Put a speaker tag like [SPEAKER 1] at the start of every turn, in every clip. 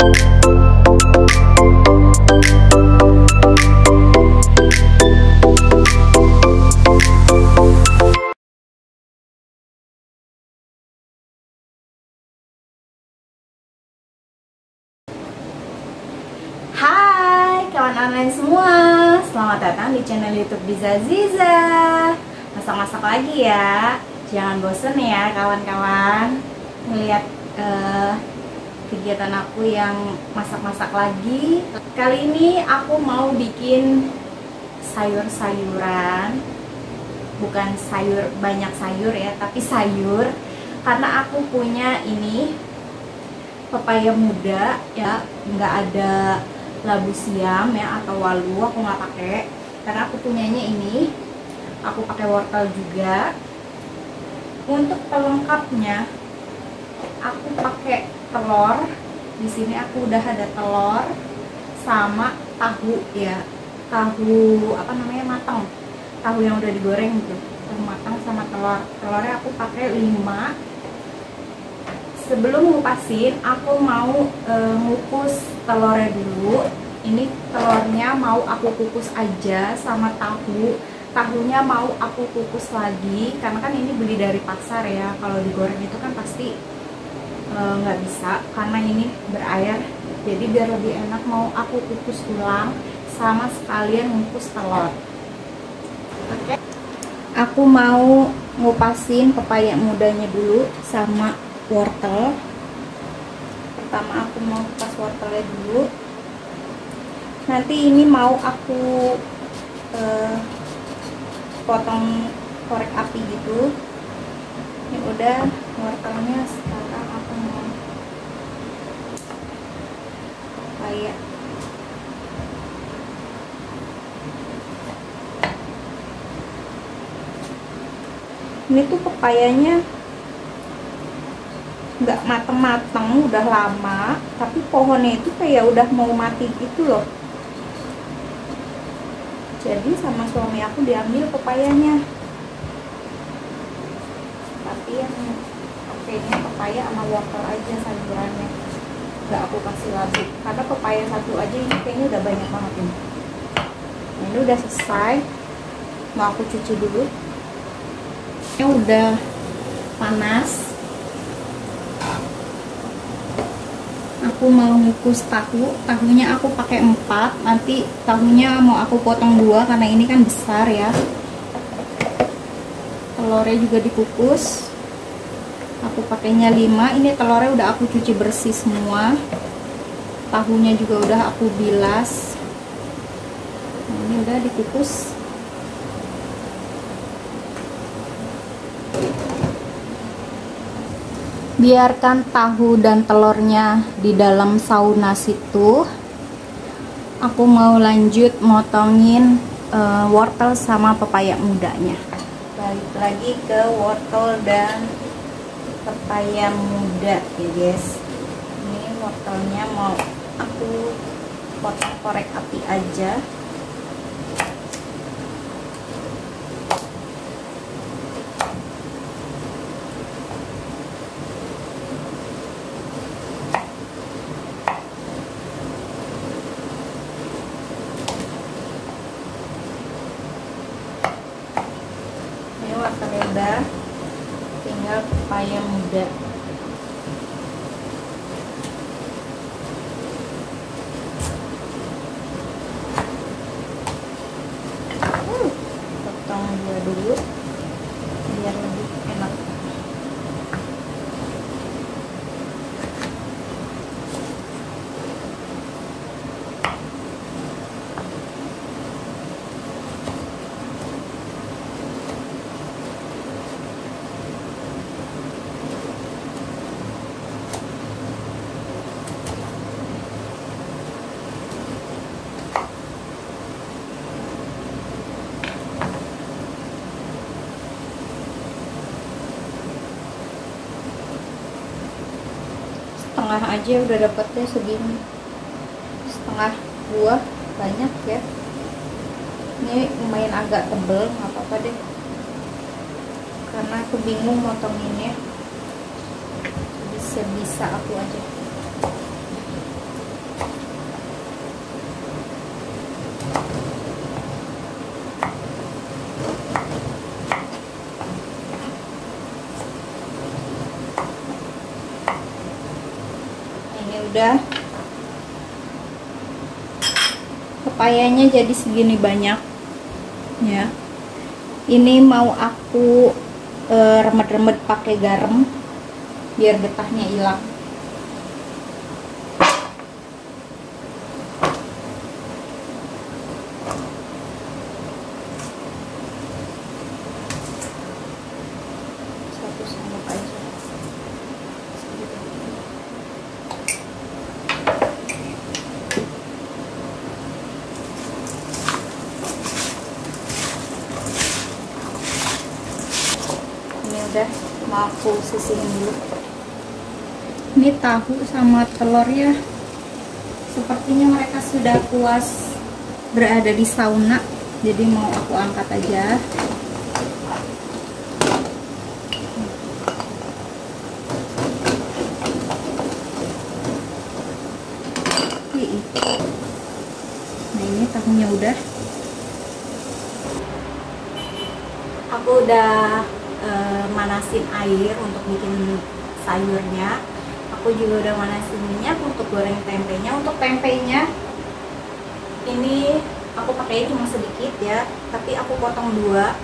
[SPEAKER 1] Hai kawan online semua, selamat datang di channel YouTube Diza Ziza. Masak-masak lagi ya, jangan bosen ya kawan-kawan melihat kegiatan aku yang masak-masak lagi. Kali ini aku mau bikin sayur-sayuran, bukan sayur banyak sayur ya, tapi sayur karena aku punya ini pepaya muda ya, nggak ada labu siam ya atau walu, aku nggak pakai karena aku punyanya ini. Aku pakai wortel juga. Untuk pelengkapnya aku pakai telur. Di sini aku udah ada telur sama tahu ya, tahu apa namanya, matang, tahu yang udah digoreng gitu, tahu matang sama telur. Telurnya aku pakai 5. Sebelum ngupasin, aku mau ngukus telurnya dulu. Ini telurnya mau aku kukus aja sama tahu. Tahunya mau aku kukus lagi karena kan ini beli dari pasar ya. Kalau digoreng itu kan pasti nggak bisa karena ini berair. Jadi biar lebih enak mau aku kukus ulang sama sekalian ngukus telur. Oke. Aku mau ngupasin pepaya mudanya dulu sama wortel. Pertama aku mau kupas wortelnya dulu. Nanti ini mau aku potong korek api gitu. Ini udah wortelnya, sekarang aku mau pepaya. Ini tuh pepayanya nggak mateng-mateng, udah lama, tapi pohonnya itu kayak udah mau mati gitu loh. Jadi sama suami aku diambil pepayanya, tapi yang pakainya pepaya sama wortel aja sayurannya, nggak aku kasih labu karena pepaya satu aja ini kayaknya udah banyak banget ini. Nah, ini udah selesai, mau aku cuci dulu. Ini udah panas. Aku mau ngukus tahu. Tahunya aku pakai 4. Nanti tahunya mau aku potong 2 karena ini kan besar ya. Telurnya juga dikukus. Aku pakainya 5. Ini telurnya udah aku cuci bersih semua. Tahunya juga udah aku bilas. Nah, ini udah dikukus. Biarkan tahu dan telurnya di dalam sauna situ. Aku mau lanjut motongin wortel sama pepaya mudanya. Balik lagi ke wortel dan pepaya muda ya guys. Ini wortelnya mau aku potong korek api aja. Wortelnya udah, tinggal pepaya muda. Potong 2 dulu biar lebih enak. Setengah aja udah dapetnya segini, setengah buah, banyak ya. Ini lumayan agak tebel, nggak apa-apa deh karena aku bingung motonginnya, bisa aku aja. udah. Pepayanya jadi segini banyak ya. Ini mau aku remet-remet pakai garam biar getahnya hilang. Satu sendok aja. Udah mau aku sisihin dulu. Ini tahu sama telurnya sepertinya mereka sudah puas berada di sauna, jadi mau aku angkat aja. Nah ini tahunya udah, aku udah manasin air untuk bikin sayurnya. Aku juga udah manasin minyak untuk goreng tempenya. Untuk tempenya ini aku pakai cuma sedikit ya, tapi aku potong dua.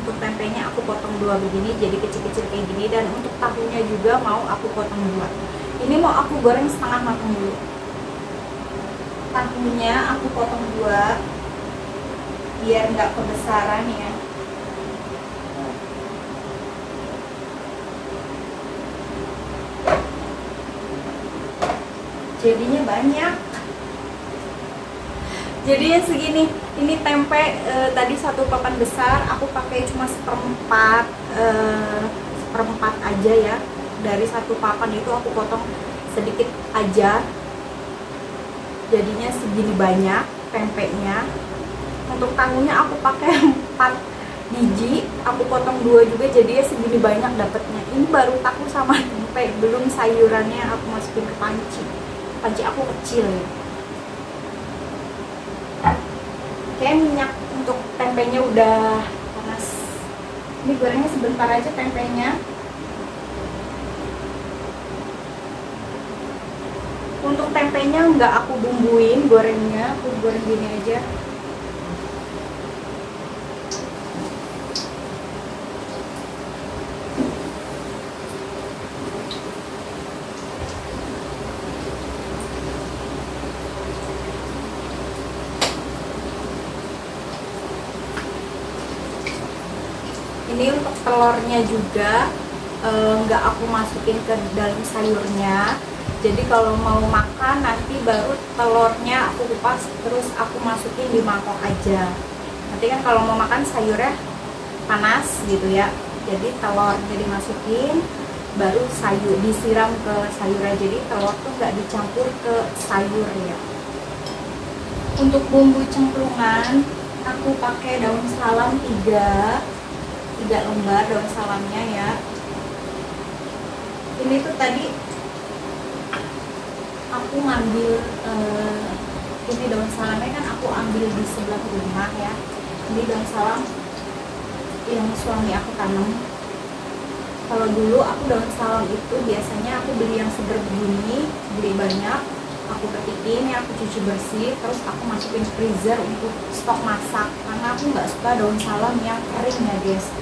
[SPEAKER 1] Untuk tempenya aku potong dua begini, jadi kecil-kecil kayak gini. Dan untuk tahunya juga mau aku potong dua. Ini mau aku goreng setengah matang dulu. Tahunya aku potong dua biar nggak kebesaran ya. Jadinya banyak, jadinya segini. Ini tempe tadi satu papan besar, aku pakai cuma seperempat aja ya. Dari satu papan itu aku potong sedikit aja, jadinya segini banyak tempenya. Untuk tahunya aku pakai 4 biji, aku potong 2 juga, jadinya segini banyak dapatnya. Ini baru tahu sama tempe, belum sayurannya aku masukin ke panci. Panci aku kecil ya. Oke, minyak untuk tempenya udah panas. Ini gorengnya sebentar aja tempenya. Untuk tempenya nggak aku bumbuin gorengnya, aku goreng gini aja. Ini untuk telurnya juga nggak aku masukin ke dalam sayurnya. Jadi kalau mau makan nanti baru telurnya aku kupas terus aku masukin di mangkok aja. Nanti kan kalau mau makan sayurnya panas gitu ya. Jadi telurnya dimasukin baru sayur disiram ke sayurnya. Jadi telur tuh nggak dicampur ke sayur ya. Untuk bumbu cemplungan aku pakai daun salam 3 lembar daun salamnya ya. Ini tuh tadi aku ngambil ini daun salamnya kan aku ambil di sebelah rumah ya. Ini daun salam yang suami aku tanam. Kalau dulu aku daun salam itu biasanya aku beli yang seger begini, beli banyak, aku petikin ya, aku cuci bersih, terus aku masukin freezer untuk stok masak. Karena aku nggak suka daun salam yang kering ya guys.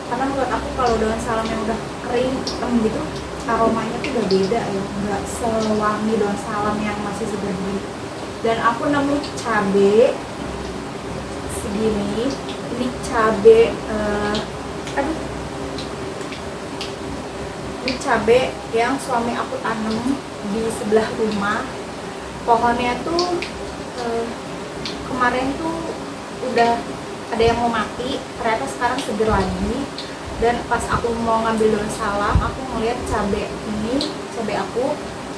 [SPEAKER 1] Karena menurut aku kalau daun salam yang udah kering hitam gitu aromanya tuh udah beda ya, nggak sewangi daun salam yang masih segar gini. Dan aku nemu cabe segini, ini cabe ini cabe yang suami aku tanam di sebelah rumah. Pohonnya tuh kemarin tuh udah ada yang mau mati, ternyata sekarang seger lagi. Dan pas aku mau ngambil daun salam, aku ngeliat cabai ini, cabai aku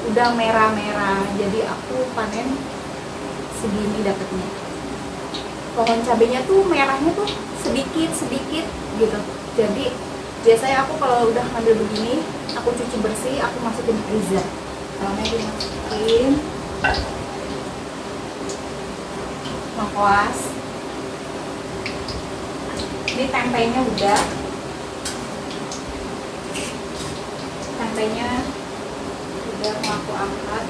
[SPEAKER 1] udah merah-merah, jadi aku panen segini dapetnya. Pohon cabenya tuh merahnya tuh sedikit gitu. Jadi biasanya aku kalau udah ngambil begini, aku cuci bersih, aku masukin freezer. Dalamnya dimasukin lengkuas. Ini tempenya udah, tempenya udah mau aku angkat.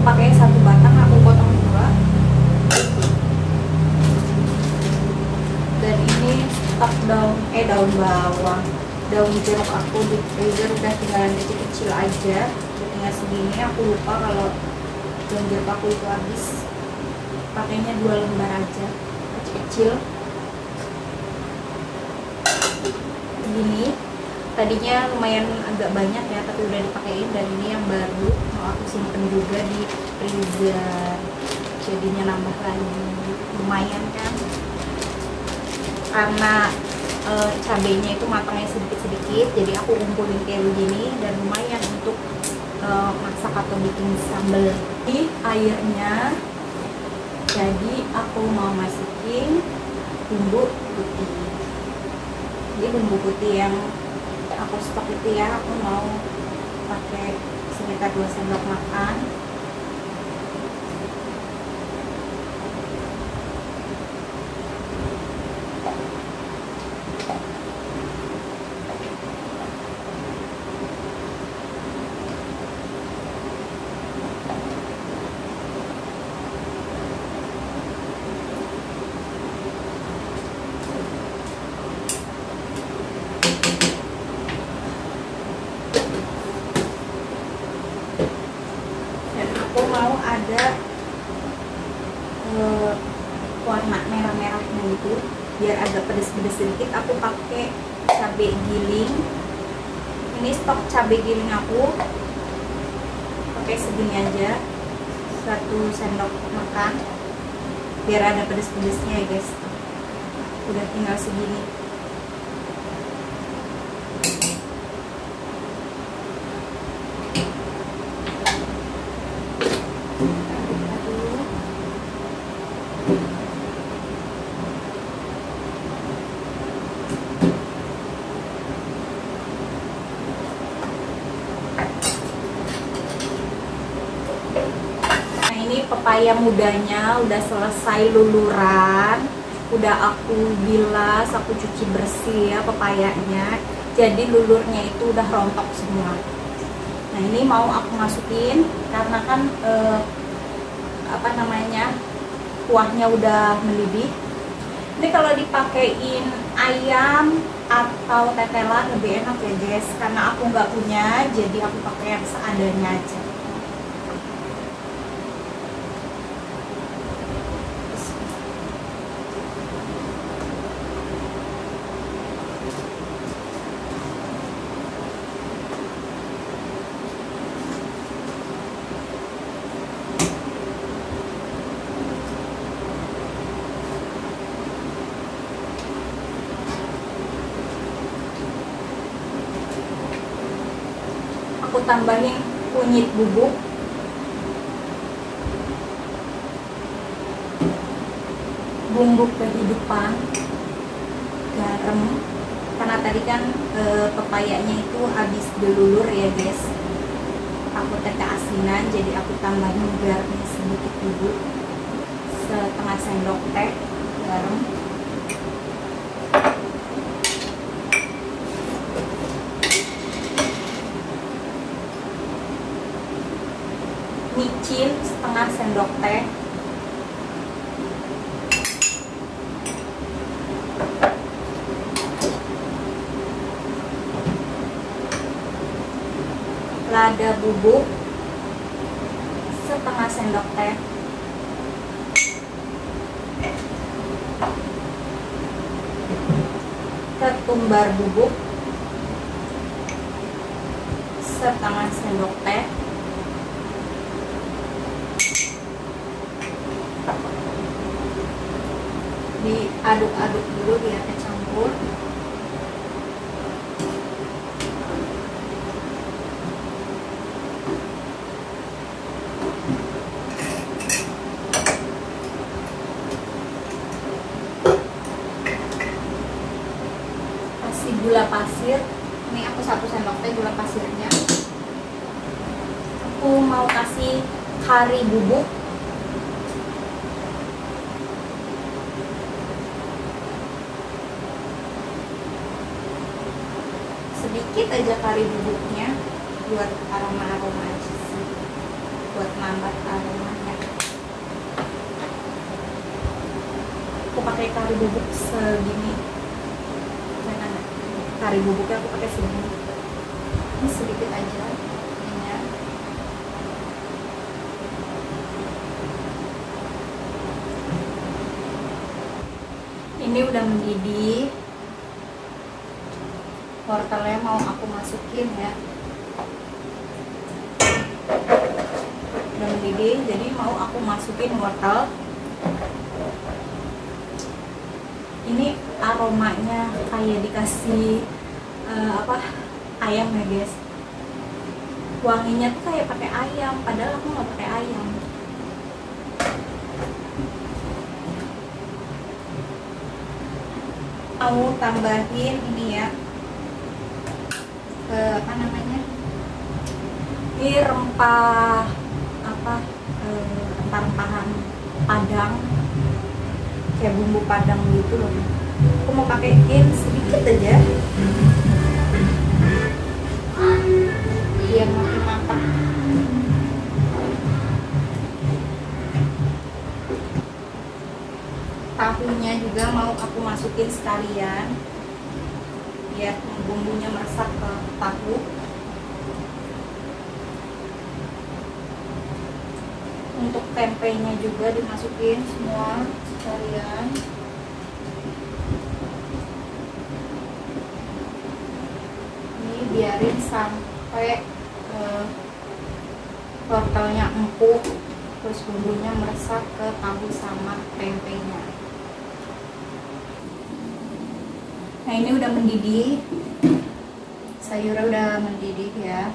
[SPEAKER 1] Pakai satu batang, aku potong dua. Dan ini stok daun bawang, daun jeruk aku di freezer udah tinggalan kecil-kecil aja, tinggal segini. Aku lupa kalau daun jeruk aku itu habis, pakainya 2 lembar aja, kecil-kecil segini. Tadinya lumayan agak banyak ya, tapi udah dipakein. Dan ini yang baru mau aku simpen juga di freezer, jadinya nambah lagi, lumayan kan, karena cabenya itu matangnya sedikit-sedikit, jadi aku kumpulin kayak begini dan lumayan untuk masak atau bikin sambal. Di airnya, jadi aku mau masukin bumbu putih. Jadi bumbu putih yang aku stok itu ya, aku mau pakai sekitar 2 sendok makan. Aku mau ada warna merah-merahnya itu, biar agak pedes-pedes sedikit. Aku pakai cabai giling. Ini stok cabai giling aku, pakai segini aja, 1 sendok makan, biar ada pedes-pedesnya ya guys. Udah tinggal segini. Pepaya mudanya udah selesai luluran, udah aku bilas, aku cuci bersih ya pepayanya, jadi lulurnya itu udah rontok semua. Nah ini mau aku masukin karena kan kuahnya udah mendidih. Ini kalau dipakein ayam atau tetelan lebih enak ya guys, karena aku nggak punya, jadi aku pakai yang seadanya aja. Aku tambahin kunyit bubuk, bumbu kehidupan, garam, karena tadi kan pepayanya itu habis dilulur ya guys, aku keasinan, jadi aku tambahin garamnya sedikit dulu, setengah sendok teh garam. Micin setengah sendok teh, lada bubuk setengah sendok teh, ketumbar bubuk setengah sendok teh, diaduk-aduk dulu biar kecampur. gula pasir. Ini aku 1 sendok teh gula pasirnya. Aku mau kasih kari bubuk. Sedikit aja kari bubuknya buat aroma-aroma aja sih, buat nambah aromanya. Aku pakai kari bubuk segini. Kari bubuknya aku pakai segini. Ini sedikit aja ininya. Ini udah mendidih. Wortelnya mau aku masukin ya. Udah mendidih, jadi mau aku masukin wortel. Ini aromanya kayak dikasih ayam ya guys. Wanginya tuh kayak pakai ayam, padahal aku nggak pakai ayam. Mau tambahin ini ya, apa namanya? Ini rempah rempah-rempahan Padang, kayak bumbu Padang gitu loh. Aku mau pakein sedikit aja biar makin mantap. Tahunya juga mau aku masukin sekalian biar bumbunya meresap ke tahu. Untuk tempenya juga dimasukin semua sekalian. Ini biarin sampai wortelnya empuk, terus bumbunya meresap ke tahu sama tempenya. Nah, ini udah mendidih, sayurnya udah mendidih ya.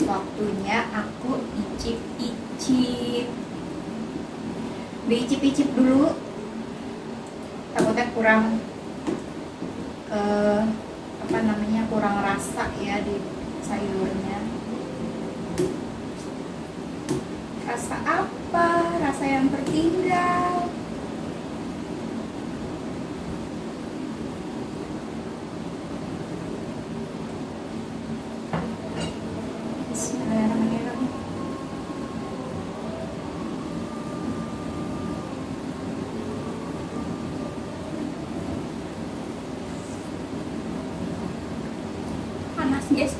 [SPEAKER 1] Waktunya aku icip-icip. Diicip-icip dulu, takutnya kurang kurang rasa ya di sayurnya. Rasa apa? Rasa yang tertinggal. Bismillahirrahmanirrahim. Panas guys.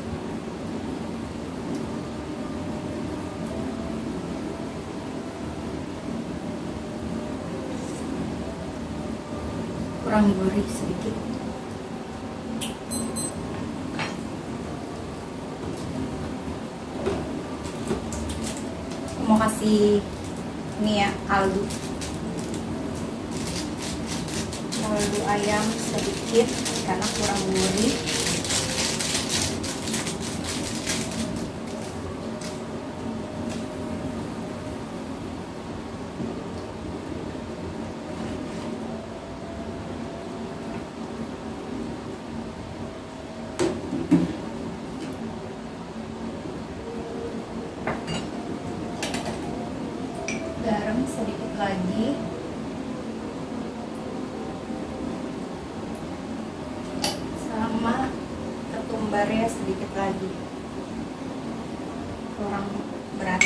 [SPEAKER 1] Kurang gurih sedikit. Mau kasih ini ya, kaldu ayam sedikit karena kurang gurih. Garam sedikit lagi. Sama ketumbarnya sedikit lagi. Kurang berat.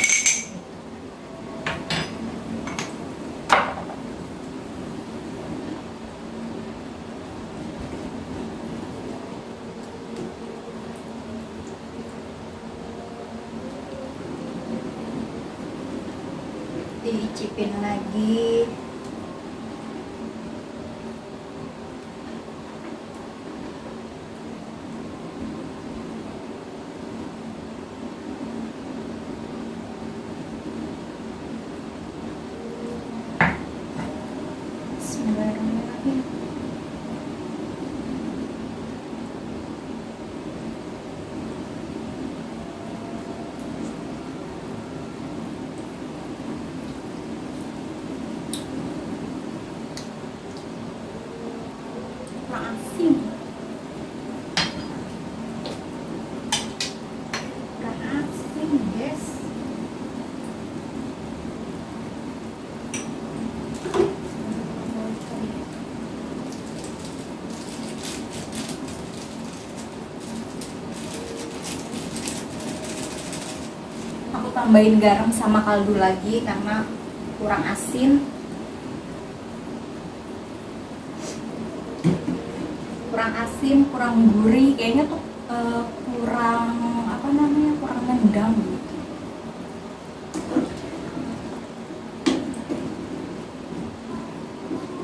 [SPEAKER 1] Dicicipin lagi. Bismillahirrahmanirrahim. Asin. tambahin garam sama kaldu lagi karena kurang asin, kurang gurih, kayaknya tuh kurang apa namanya, kurang nendang gitu.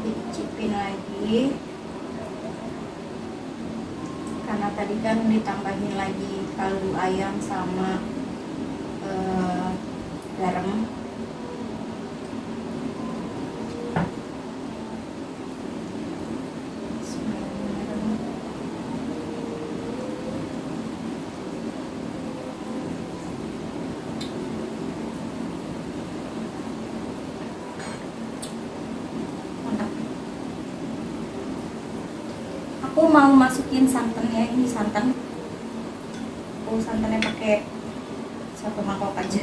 [SPEAKER 1] Dicicipin lagi karena tadi kan ditambahin lagi kaldu ayam sama garam. Aku mau masukin santannya, ini santan. Aku santannya pakai 1 mangkok aja.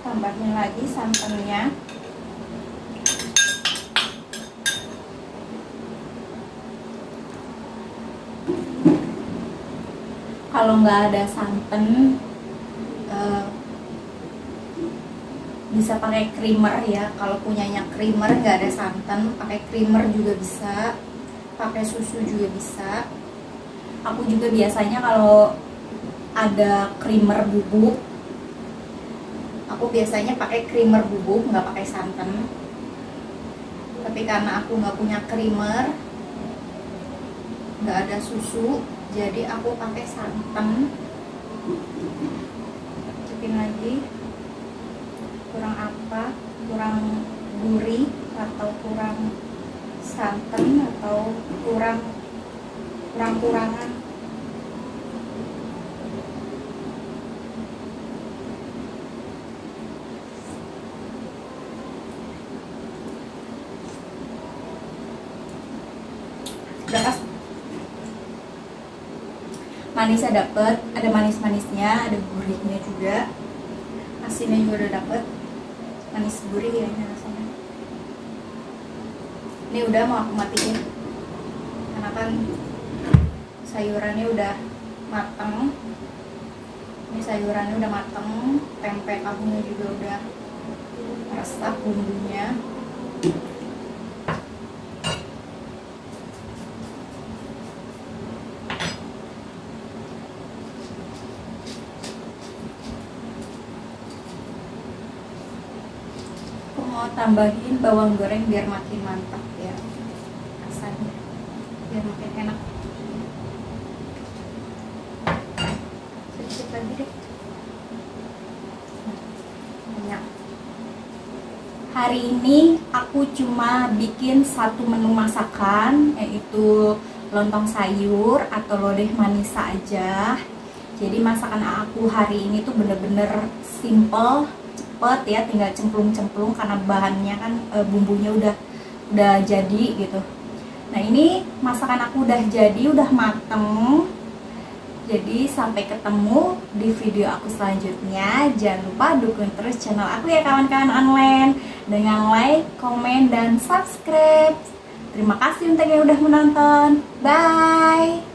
[SPEAKER 1] Tambahin lagi santannya. Kalau nggak ada santan bisa pakai creamer ya. Kalau punyanya creamer nggak ada santan, pakai creamer juga bisa, pakai susu juga bisa. Aku juga biasanya kalau ada creamer bubuk, aku biasanya pakai creamer bubuk, nggak pakai santan. Tapi karena aku nggak punya creamer, nggak ada susu, jadi aku pakai santan. Cicipin lagi, kurang apa, kurang gurih atau kurang santan atau kurang-kurangan. Udah, manisnya dapet, ada manis-manisnya, ada gurihnya juga, asinnya juga udah dapet, manis gurih ya ini rasanya. Ini udah mau aku matiin karena kan sayurannya udah mateng. Ini sayurannya udah mateng, tempe tahunya juga udah resap bumbunya. Mau tambahin bawang goreng biar makin mantap ya rasanya, biar makin enak. Sedikit lagi deh. Banyak. Hari ini aku cuma bikin 1 menu masakan, yaitu lontong sayur atau lodeh manisa aja. Jadi masakan aku hari ini tuh bener-bener simple, ya, tinggal cemplung-cemplung karena bahannya kan bumbunya udah jadi gitu. Nah, ini masakan aku udah jadi, udah mateng. Jadi sampai ketemu di video aku selanjutnya. Jangan lupa dukung terus channel aku ya kawan-kawan online dengan like, komen, dan subscribe. Terima kasih untuk yang udah menonton. Bye.